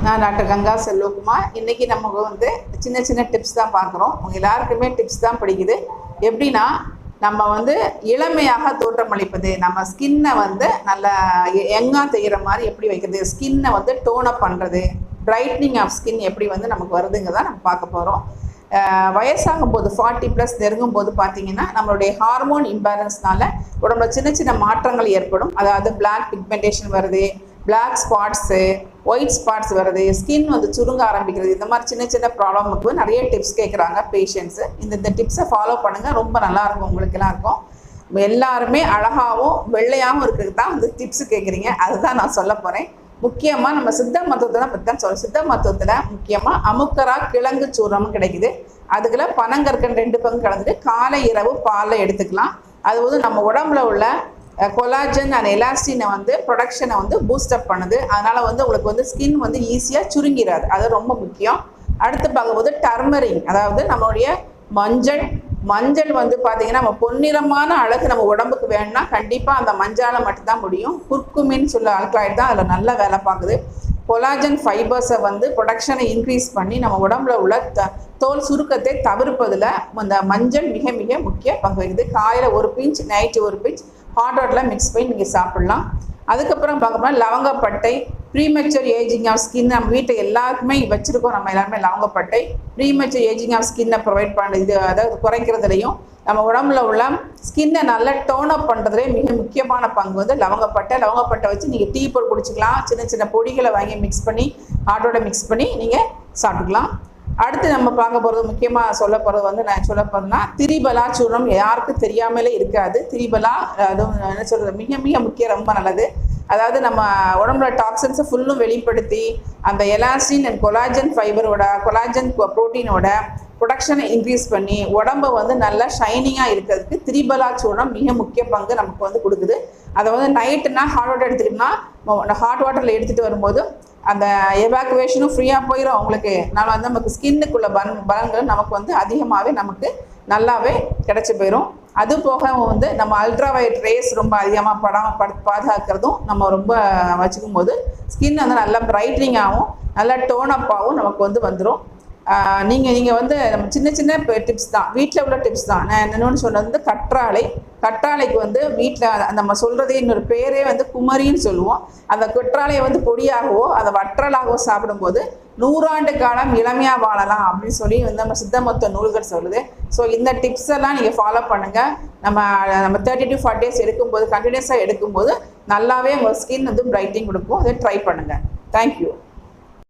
நான் டாக்டர் கங்கா செல்வகுமார். இன்றைக்கி நமக்கு வந்து சின்ன சின்ன டிப்ஸ் தான் பார்க்குறோம். உங்கள் எல்லாருக்குமே டிப்ஸ் தான் பிடிக்குது. எப்படின்னா, நம்ம வந்து இளமையாக தோற்றமளிப்பது, நம்ம ஸ்கின்னை வந்து நல்லா யங்காக செய்கிற மாதிரி எப்படி வைக்கிறது, ஸ்கின்னை வந்து டோனப் பண்ணுறது, பிரைட்னிங் ஆஃப் ஸ்கின் எப்படி வந்து நமக்கு வருதுங்கிறத நம்ம பார்க்க போகிறோம். வயசாகும் போது 40+ நெருங்கும் போது பார்த்தீங்கன்னா, நம்மளுடைய ஹார்மோன் இம்பேலன்ஸ்னால உடம்புல சின்ன சின்ன மாற்றங்கள் ஏற்படும். அதாவது பிளாக் பிக்மெண்டேஷன் வருது, பிளாக் ஸ்பாட்ஸு, ஒயிட் ஸ்பாட்ஸ் வருது, ஸ்கின் வந்து சுருங்க ஆரம்பிக்கிறது. இந்த மாதிரி சின்ன சின்ன ப்ராப்ளமுக்கு நிறைய டிப்ஸ் கேட்குறாங்க பேஷண்ட்ஸு. இந்த டிப்ஸை ஃபாலோ பண்ணுங்கள், ரொம்ப நல்லாயிருக்கும். உங்களுக்கு எல்லாருக்கும் எல்லாருமே அழகாகவும் வெள்ளையாகவும் இருக்கிறது தான் வந்து டிப்ஸு கேட்குறீங்க. அதுதான் நான் சொல்ல போகிறேன். முக்கியமாக நம்ம சித்த மருத்துவத்தை தான் பற்றி தான் சொல்கிறோம். சித்த மருத்துவத்தில் முக்கியமாக அமுக்கரா கிழங்கு சூரணம் கிடைக்குது. அதுக்குள்ள பனங்கற்கண்டு 2 பங்கு கலந்துட்டு காலை இரவு பாலில் எடுத்துக்கலாம். அது வந்து நம்ம உடம்புல உள்ள கொலாஜன் அண்ட் எலாஸ்டினை வந்து ப்ரொடக்ஷனை வந்து பூஸ்டப் பண்ணுது. அதனால் வந்து உங்களுக்கு வந்து ஸ்கின் வந்து ஈஸியாக சுருங்கிறாது. அது ரொம்ப முக்கியம். அடுத்து பார்க்கும்போது டர்மரிங், அதாவது நம்மளுடைய மஞ்சள் வந்து பார்த்தீங்கன்னா, நம்ம பொன்னிறமான அழகு நம்ம உடம்புக்கு வேணும்னா கண்டிப்பாக அந்த மஞ்சால் மட்டும்தான் முடியும். குர்குமின்னு சொல்ல ஆல்கலாய்டு தான் அதில் நல்லா வேலை பார்க்குது. கொலாஜன் ஃபைபர்ஸை வந்து ப்ரொடக்ஷனை இன்க்ரீஸ் பண்ணி நம்ம உடம்புல உள்ள தோல் சுருக்கத்தை தவிர்ப்பதில் அந்த மஞ்சள் மிக மிக முக்கிய பங்கு வகிக்குது. காலையில் 1 பிஞ்ச், நைட்டு 1 பிஞ்ச் ஹாட் வாட்டரில் மிக்ஸ் பண்ணி நீங்கள் சாப்பிட்லாம். அதுக்கப்புறம் பார்க்கணும்னா லவங்கப்பட்டை, ப்ரீமெச்சூர் ஏஜிங் ஆஃப் ஸ்கின் நம்ம வீட்டில் எல்லாருக்குமே வச்சுருக்கோம். நம்ம எல்லாருமே லவங்கப்பட்டை ப்ரீமெச்சூர் ஏஜிங் ஆஃப் ஸ்கின்னை ப்ரொவைட் பண்ணுறது, இது அதாவது குறைக்கிறதுலையும் நம்ம உடம்புல உள்ள ஸ்கின்னை நல்லா டோன் அப் பண்ணுறதுலேயே மிக முக்கியமான பங்கு வந்து லவங்கப்பட்டை வச்சு நீங்கள் டீ போட்டு குடிச்சிக்கலாம். சின்ன சின்ன பொடிகளை வாங்கி மிக்ஸ் பண்ணி ஹாட்டோட மிக்ஸ் பண்ணி நீங்கள் சாப்பிட்டுக்கலாம். அடுத்து நம்ம பார்க்க போகிறது, முக்கியமாக சொல்ல போகிறது வந்து நான் சொல்ல போகிறேன்னா திரிபலா சூர்ணம். யாருக்கும் தெரியாமலே இருக்காது. திரிபலா அதுவும் என்ன சொல்கிறது, மிக மிக முக்கியம், ரொம்ப நல்லது. அதாவது நம்ம உடம்புல டாக்ஸின்ஸை ஃபுல்லும் வெளிப்படுத்தி அந்த எலாஸ்டின் அண்ட் கொலாஜன் ஃபைபரோட கொலாஜன் ப்ரோட்டீனோட ப்ரொடக்ஷனை இன்க்ரீஸ் பண்ணி உடம்பை வந்து நல்லா ஷைனிங்காக இருக்கிறதுக்கு திரிபலா சூர்ணம் மிக முக்கிய பங்கு நமக்கு வந்து கொடுக்குது. அதை வந்து நைட்டுனா ஹாட் வாட்டர் எடுத்துக்கிட்டோம்னா ஹாட் வாட்டரில் எடுத்துகிட்டு வரும்போது அந்த எவாக்குவேஷனும் ஃப்ரீயாக போயிடும் அவங்களுக்கு. நான் வந்து நமக்கு ஸ்கின்னுக்குள்ள பலன்கள் நமக்கு வந்து அதிகமாகவே நமக்கு நல்லாவே கிடச்சி போயிடும். அது போக வந்து நம்ம அல்ட்ராவயலட் ரேஸ் ரொம்ப அதிகமாக பாதுகாக்கிறதும் நம்ம ரொம்ப வச்சுக்கும் போது ஸ்கின் வந்து நல்லா பிரைட்னிங்காகவும் நல்லா டோனப்பாகவும் நமக்கு வந்து வந்துடும். நீங்கள் வந்து நம்ம சின்ன சின்ன டிப்ஸ் தான், வீட்டில் உள்ள டிப்ஸ் தான். நான் என்னென்னு சொன்னது வந்து கற்றாழைக்கு வந்து வீட்டில் நம்ம சொல்கிறதே இன்னொரு பேரே வந்து குமரின்னு சொல்லுவோம். அந்த கற்றாழையை வந்து பொடியாகவோ அதை வற்றலாகவோ சாப்பிடும்போது 100 ஆண்டு காலம் இளமையாக வாழலாம் அப்படின்னு சொல்லி வந்து நம்ம சித்த மருத்துவ நூல்கள் சொல்லுது. ஸோ இந்த டிப்ஸ் எல்லாம் நீங்கள் ஃபாலோ பண்ணுங்கள். நம்ம 30 to 40 days எடுக்கும்போது, கண்டினியூஸாக எடுக்கும்போது நல்லாவே உங்கள் ஸ்கின் வந்து பிரைட்டிங் கொடுக்கும். அதை ட்ரை பண்ணுங்கள். தேங்க்யூ.